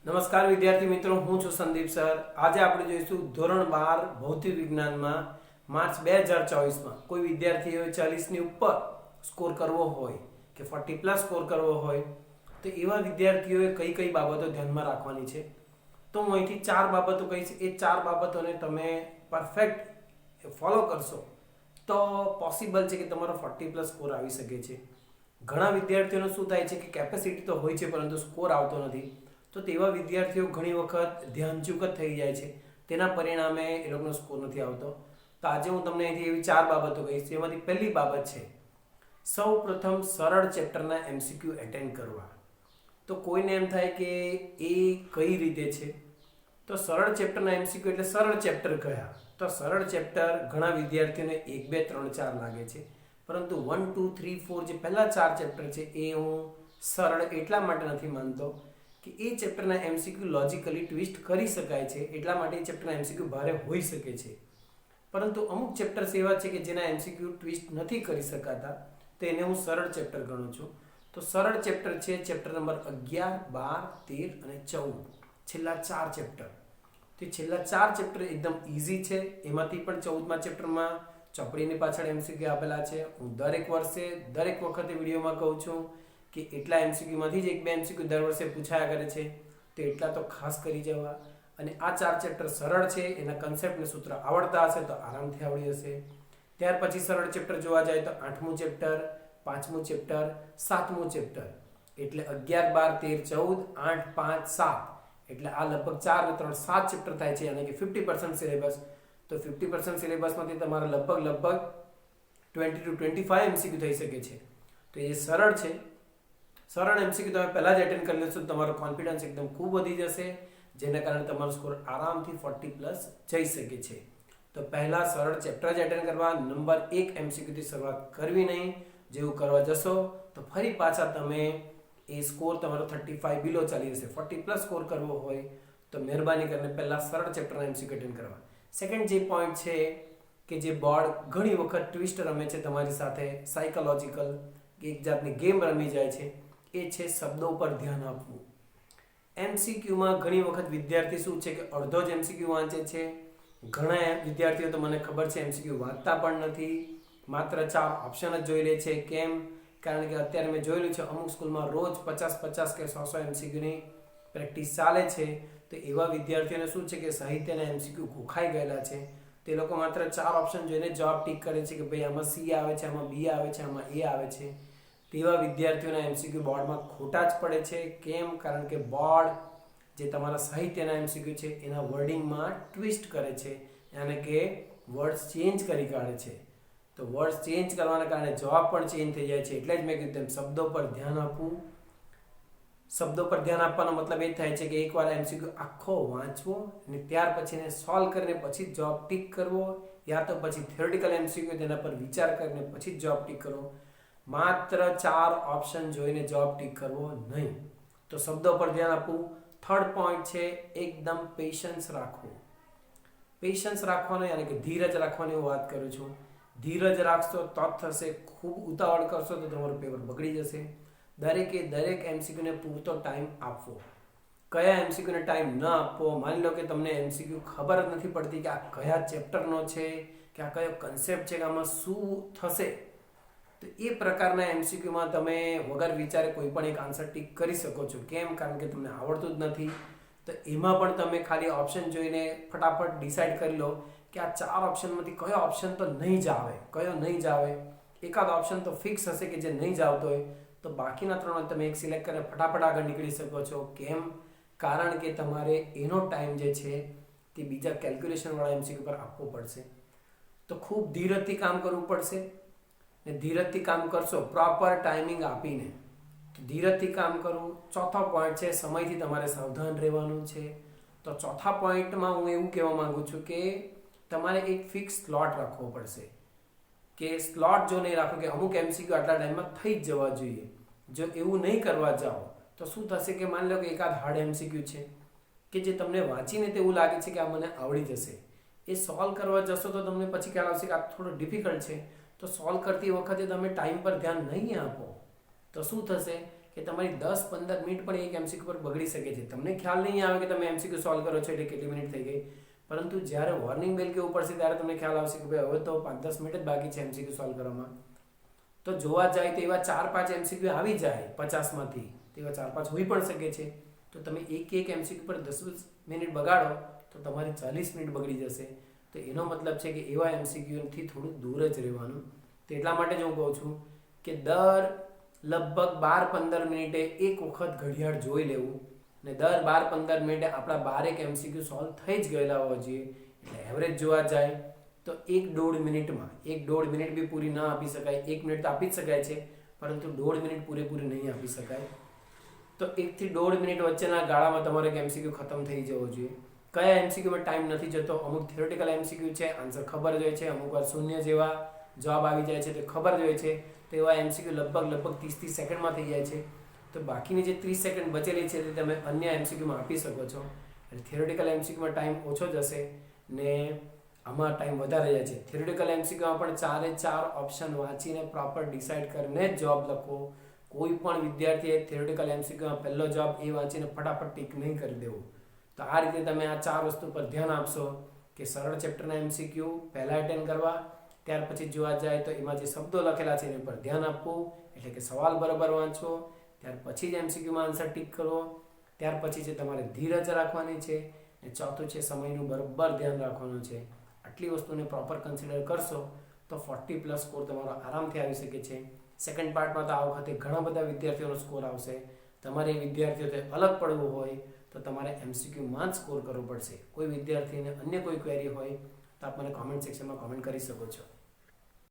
નમસ્કાર વિદ્યાર્થી મિત્રો, હું છું સંદીપ સર. આજે આપણે જોઈશું ધોરણ 12 ભૌતિક વિજ્ઞાનમાં માર્ચ 2024માં કોઈ વિદ્યાર્થીઓએ 40 ની ઉપર સ્કોર કરવો હોય કે 40 પ્લસ સ્કોર કરવો હોય તો એવા વિદ્યાર્થીઓએ કઈ કઈ બાબતો ધ્યાનમાં રાખવાની છે. તો હું અહીંથી 4 બાબતો કહીશ. એ 4 બાબતોને તમે પરફેક્ટ ફોલો કરશો તો પોસિબલ છે કે તમારો 40 પ્લસ સ્કોર આવી શકે છે. ઘણા વિદ્યાર્થીઓનું શું થાય છે કે કેપેસિટી તો હોય છે પરંતુ સ્કોર આવતો નથી. તો તેવા વિદ્યાર્થીઓ ઘણી વખત ધ્યાનચૂક થઈ જાય છે, તેના પરિણામે એ લોકોનો સ્કોર નથી આવતો. તો આજે હું તમને અહીંથી એવી 4 બાબતો કહીશ. જેમાંથી પહેલી બાબત છે સૌ પ્રથમ સરળ ચેપ્ટરના MCQ એટેન્ડ કરવા. તો કોઈને એમ થાય કે એ કઈ રીતે છે, તો સરળ ચેપ્ટરના MCQ એટલે સરળ ચેપ્ટર કયા? તો સરળ ચેપ્ટર ઘણા વિદ્યાર્થીઓને 1 2 3 4 લાગે છે, પરંતુ 1 2 3 4 જે પહેલા 4 ચેપ્ટર છે એ હું સરળ એટલા માટે નથી માનતો કે એ ચેપ્ટરના MCQ લોજિકલી ટ્વિસ્ટ કરી શકાય છે, એટલા માટે એ ચેપ્ટરના MCQ ભારે હોઈ શકે છે. પરંતુ અમુક ચેપ્ટર્સ એવા છે કે જેના MCQ ટ્વિસ્ટ નથી કરી શકાતા, તો એને હું સરળ ચેપ્ટર ગણું છું. તો સરળ ચેપ્ટર છે ચેપ્ટર નંબર 11 12 13 અને 14, છેલ્લા 4 ચેપ્ટર. તો છેલ્લા 4 ચેપ્ટર એકદમ ઇઝી છે. એમાંથી પણ 14મા ચેપ્ટરમાં ચોપડીની પાછળ MCQ આપેલા છે. હું દરેક વર્ષે દરેક વખતે વિડીયોમાં કહું છું કે એટલા MCQ માંથી જ 1 2 MCQ દર વર્ષે પૂછાયા કરે છે, તો એટલા તો ખાસ કરી જવા. અને આ 4 ચેપ્ટર સરળ છે, એના કન્સેપ્ટ ને સૂત્ર આવડતા હશે તો આરામથી આવડી જશે. ત્યાર પછી સરળ ચેપ્ટર જોવા જાય તો 8મું ચેપ્ટર, 5મું ચેપ્ટર, 7મું ચેપ્ટર, એટલે 11 12 13 14 8 5 7, એટલે આ લગભગ 4 ને 3 7 ચેપ્ટર થાય છે, યાની કે 50% સિલેબસ. તો 50% સિલેબસમાંથી તમારા લગભગ 20 to 25 MCQ થઈ શકે છે. તો એ સરળ છે. સરળ MCQ તમે પહેલા જ એટેન્ડ કરી લેશો તો તમારો કોન્ફિડન્સ એકદમ ખૂબ વધી જશે, જેના કારણે તમારો સ્કોર આરામથી 40 પ્લસ જઈ શકે છે. તો પહેલા સરળ ચેપ્ટર જ એટેન્ડ કરવા. નંબર 1 MCQ થી શરૂઆત કરવી નહીં. જેવું કરવા જશો તો ફરી પાછા તમે એ સ્કોર તમારો 35 બિલો ચાલી જશે. 40 પ્લસ સ્કોર કરવો હોય તો મહેરબાની કરીને પહેલા સરળ ચેપ્ટરના MCQ એટેન્ડ કરવા. સેકન્ડ જે પોઈન્ટ છે કે જે બોર્ડ ઘણી વખત ટ્વિસ્ટ રમે છે તમારી સાથે, સાયકોલોજીકલ એક જાતની ગેમ રમી જાય છે, એ છે શબ્દો પર ધ્યાન આપવું. MCQમાં ઘણી વખત વિદ્યાર્થી શું છે કે અડધો જ MCQ વાંચે છે. ઘણા વિદ્યાર્થીઓ તો મને ખબર છે MCQ વાંચતા પણ નથી, માત્ર 4 ઓપ્શન જ જોઈ લે છે. કેમ? કારણ કે અત્યારે મેં જોયેલું છે અમુક સ્કૂલમાં રોજ 50 કે 100 MCQની પ્રેક્ટિસ ચાલે છે. તો એવા વિદ્યાર્થીઓને શું છે કે સાહિત્યના MCQ ગોખાઈ ગયેલા છે. તે લોકો માત્ર 4 ઓપ્શન જોઈને જવાબ ટીક કરે છે કે ભાઈ આમાં C આવે છે, આમાં B આવે છે, આમાં A આવે છે. તેવા વિદ્યાર્થીઓના MCQ બોર્ડમાં ખોટા જ પડે છે. કેમ? કારણ કે બોર્ડ જે તમારા સાહિત્યના MCQ છે એના વર્ડિંગમાં ટ્વિસ્ટ કરે છે, યાને કે વર્ડ્સ ચેન્જ કરી કાઢે છે. તો વર્ડ્સ ચેન્જ કરવાના કારણે જવાબ પણ ચેન્જ થઈ જાય છે. એટલે જ મેં કીધું તેમ શબ્દો પર ધ્યાન આપવું. શબ્દો પર ધ્યાન આપવાનો મતલબ એ થાય છે કે એકવાર MCQ આખો વાંચવો અને ત્યાર પછી એને સોલ્વ કરીને પછી જવાબ ટીક કરવો, યા તો પછી થિયોરિટિકલ MCQ તેના પર વિચાર કરીને પછી જવાબ ટીક કરવો. માત્ર 4 ઓપ્શન જોઈને જવાબ ટીક કરવો નહીં. તો શબ્દો પર ધ્યાન આપવું. થર્ડ પોઈન્ટ છે એકદમ પેશન્સ રાખવું. પેશન્સ રાખવાનો યાની કે ધીરજ રાખવાની હું વાત કરું છું. ધીરજ રાખશો તો જ થશે. ખૂબ ઉતાવળ કરશો તો તમારું પેપર બગડી જશે. દરેકે દરેક MCQ ને પૂરતો ટાઈમ આપવો. કયા MCQ ને ટાઈમ ન આપવો? માની લો કે તમને MCQ ખબર જ નથી પડતી કે આ કયા ચેપ્ટરનો છે, કે આ કયો કન્સેપ્ટ છે, કે આમાં શું થશે, તો એ પ્રકારના MCQમાં તમે વગર વિચારે કોઈ પણ એક આન્સર ટીક કરી શકો છો. કેમ? કારણ કે તમને આવડતું જ નથી. તો એમાં પણ તમે ખાલી ઓપ્શન જોઈને ફટાફટ ડિસાઈડ કરી લો કે આ 4 ઓપ્શનમાંથી કયો ઓપ્શન તો નહીં જ આવે, કયો નહીં જ આવે. એકાદ ઓપ્શન તો ફિક્સ હશે કે જે નહીં જ આવતો હોય, તો બાકીના 3 તમે એક સિલેક્ટ કરીને ફટાફટ આગળ નીકળી શકો છો. કેમ? કારણ કે તમારે એનો ટાઈમ જે છે તે બીજા કેલ્ક્યુલેશનવાળા MCQ પર આપવો પડશે. તો ખૂબ ધીરજથી કામ કરવું પડશે. ને ધીરજથી કામ કરશો પ્રોપર ટાઈમિંગ આપીને તો ધીરજથી કામ કરવું. ચોથો પોઈન્ટ છે સમયથી તમારે સાવધાન રહેવાનું છે. તો ચોથા પોઈન્ટમાં હું એવું કહેવા માંગુ છું કે તમારે એક ફિક્સ સ્લોટ રાખવો પડશે. કે સ્લોટ જો નહીં રાખો કે અમુક MCQ આટલા ટાઈમમાં થઈ જ જવા જોઈએ, જો એવું નહીં કરવા જાઓ તો શું થશે કે માની લો કે એકાદ હાર્ડ MCQ છે કે જે તમને વાંચીને તેવું લાગે છે કે આ મને આવડી જશે, એ સોલ્વ કરવા જશો તો તમને પછી ખ્યાલ આવશે કે આ થોડું ડિફિકલ્ટ છે. તો સોલ્વ કરતી વખતે તમે ટાઈમ પર ધ્યાન નહીં આપો તો શું થશે કે તમારી 10-15 મિનિટ પણ એક એમસીક્યુ પર બગડી શકે છે. તમને ખ્યાલ નહીં આવે કે તમે એમસીક્યુ સોલ્વ કરો છો એટલે કેટલી મિનિટ થઈ ગઈ, પરંતુ જ્યારે વોર્નિંગ બેલ કેવું પડશે ત્યારે તમને ખ્યાલ આવશે કે ભાઈ હવે તો 5-10 મિનિટ જ બાકી છે એમસીક્યુ સોલ્વ કરવામાં. તો જોવા જાય તો એવા 4-5 એમસીક્યુ આવી જાય 50માંથી, તો એવા 4-5 હોઈ પણ શકે છે. તો તમે એક એમસીક્યુ પર 10 મિનિટ બગાડો તો તમારી 40 મિનિટ બગડી જશે. તો એનો મતલબ છે કે એવા એમસીક્યુથી થોડું દૂર જ રહેવાનું. તો એટલા માટે જ હું કહું છું કે દર લગભગ 12-15 મિનિટે એક વખત ઘડિયાળ જોઈ લેવું, ને દર 12-15 મિનિટે આપણા 12 એમસીક્યુ સોલ્વ થઈ જ ગયેલા હોવા જોઈએ. એટલે એવરેજ જોવા જાય તો 1-1.5 મિનિટમાં, 1.5 મિનિટ બી પૂરી ના આપી શકાય, 1 મિનિટ તો આપી જ શકાય છે, પરંતુ 1.5 મિનિટ પૂરેપૂરી નહીં આપી શકાય. તો 1 થી 1.5 મિનિટ વચ્ચેના ગાળામાં તમારો એક એમસીક્યુ ખતમ થઈ જવો જોઈએ. કયા એમસીક્યુમાં ટાઈમ નથી જતો? અમુક થિયોરેટિકલ એમસીક્યુ છે, આન્સર ખબર જ હોય છે, અમુક વાર શૂન્ય જેવા જવાબ આવી જાય છે તો ખબર જ હોય છે, તો એવા એમસીક્યુ લગભગ 30 સેકન્ડમાં થઈ જાય છે. તો બાકીની જે 30 સેકન્ડ બચેલી છે તે તમે અન્ય એમસીક્યુમાં આપી શકો છો. એટલે થિયોરેટિકલ એમસીક્યુમાં ટાઈમ ઓછો જશે ને આમાં ટાઈમ વધારે જાય છે. થિયોરેટિકલ એમસીક્યુમાં પણ 4 ઓપ્શન વાંચીને પ્રોપર ડિસાઇડ કરીને જ જવાબ લખો. કોઈ પણ વિદ્યાર્થીએ થિયોરેટિકલ એમસીક્યુમાં પહેલો જવાબ એ વાંચીને ફટાફટ ટીક નહીં કરી દેવું. તો આ રીતે તમે આ 4 વસ્તુ પર ધ્યાન આપશો કે સરળ ચેપ્ટરના એમસીક્યુ પહેલા અટેન્ડ કરવા, ત્યાર પછી જોવા જાય તો એમાં જે શબ્દો લખેલા છે એના પર ધ્યાન આપવું, એટલે કે સવાલ બરાબર વાંચવો, ત્યાર પછી જ એમસીક્યુમાં આન્સર ટીક કરવો, ત્યાર પછી છે તમારે ધીરજ રાખવાની છે, અને ચોથું છે સમયનું બરાબર ધ્યાન રાખવાનું છે. આટલી વસ્તુને પ્રોપર કન્સિડર કરશો તો 40+ સ્કોર તમારો આરામથી આવી શકે છે. સેકન્ડ પાર્ટમાં તો આ વખતે ઘણા બધા વિદ્યાર્થીઓનો સ્કોર આવશે. તમારે વિદ્યાર્થીઓને અલગ પડવું હોય તો તમારે એમસીક્યુમાં જ સ્કોર કરવો પડશે. કોઈ વિદ્યાર્થીને અન્ય કોઈ ક્વેરી હોય તો આપ મને કોમેન્ટ સેક્શનમાં કોમેન્ટ કરી શકો છો.